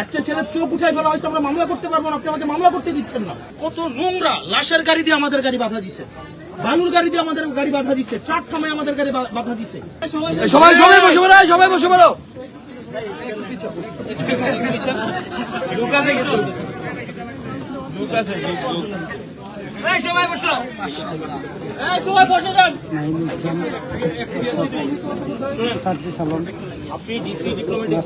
একটা ছেলের চোখ উঠাই ফেলা হয়েছে, আমরা মামলা করতে পারবো না, আপনি আমাকে মামলা করতে দিচ্ছেন না। কত নোংরা, লাশের গাড়ি দিয়ে আমাদের গাড়ি বাধা দিছে, বালুর গাড়ি দিয়ে আমাদের গাড়ি বাধা দিছে, ট্রাক থামায় আমাদের গাড়ি বাধা দিছে। সবাই বসে পড়ো। আপনি ডিসি ডিপ্লোমেটিক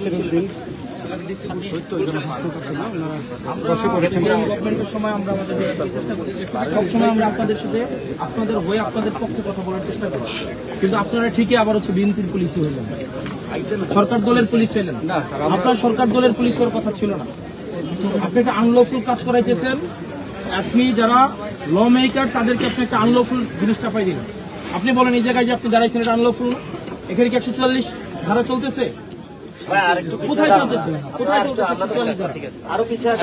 সময় আমরা আমাদের চেষ্টা করি, সবসময় আমরা আপনাদের সাথে আপনাদের হয়ে আপনাদের পক্ষে কথা বলার চেষ্টা করি, কিন্তু আপনারা ঠিকই আবার হচ্ছে বিএনপির পুলিশই হইলেন, সরকার দলের পুলিশ হইলেন। আপনার সরকার দলের পুলিশ হওয়ার কথা ছিল না। আপনি একটা আনলফুল কাজ করাইতেছেন, আপনি যারা ল মেকার তাদেরকে আপনি একটা আনলফুল জিনিসটা পাই দিলেন। আপনি বলেন এই জায়গায় যে আপনি দাঁড়াইছেন এটা আনলফুল, এখানে কি 144 ধারা চলতেছে? কোথায় চলতেছে? কোথায় চলতেছে? আরো পিছিয়ে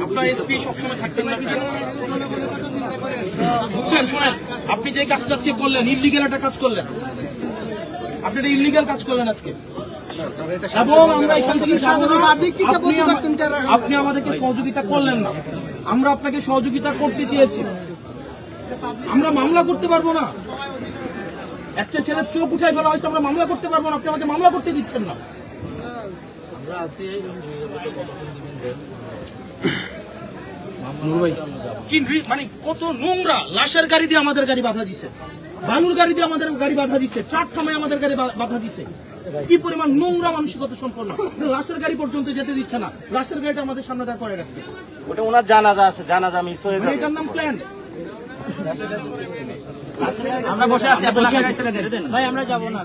আপনার এসপি সবসময় থাকতেন না, বুঝছেন? শোনেন, আপনি যে কাজটা আজকে করলেন, ইল্লিগাল একটা কাজ করলেন, আপনি একটা ইল্লিগাল কাজ করলেন আজকে, এবং আমরা এখান থেকে আপনি আমাদেরকে সহযোগিতা করলেন না, আমরা আপনাকে সহযোগিতা করতে চেয়েছি। আমরা মামলা করতে পারবো না, একটা ছেলের চোখ উঠাই ফেলা হয়েছে, আমরা মামলা করতে পারবো না, আপনি আমাকে মামলা করতে দিচ্ছেন না। মানে কত নোংরা, লাশের গাড়ি দিয়ে আমাদের গাড়ি বাধা দিছে, বালুর গাড়ি দিয়ে আমাদের গাড়ি বাধা দিছে, ট্রাক থামায় আমাদের গাড়ি বাধা দিছে। কি পরিমাণ নোংরা মানসিকতা সম্পন্ন, লাশের গাড়ি পর্যন্ত যেতে দিচ্ছে না, লাশের গাড়িটা আমাদের সামনে দাঁড় করে রাখছে। ওটা ওনার জানাজা আছে, জানাজা মিস হয়ে যাবে। এটার নাম প্ল্যান। আমরা বসে আছি, ভাই আমরা যাবো না।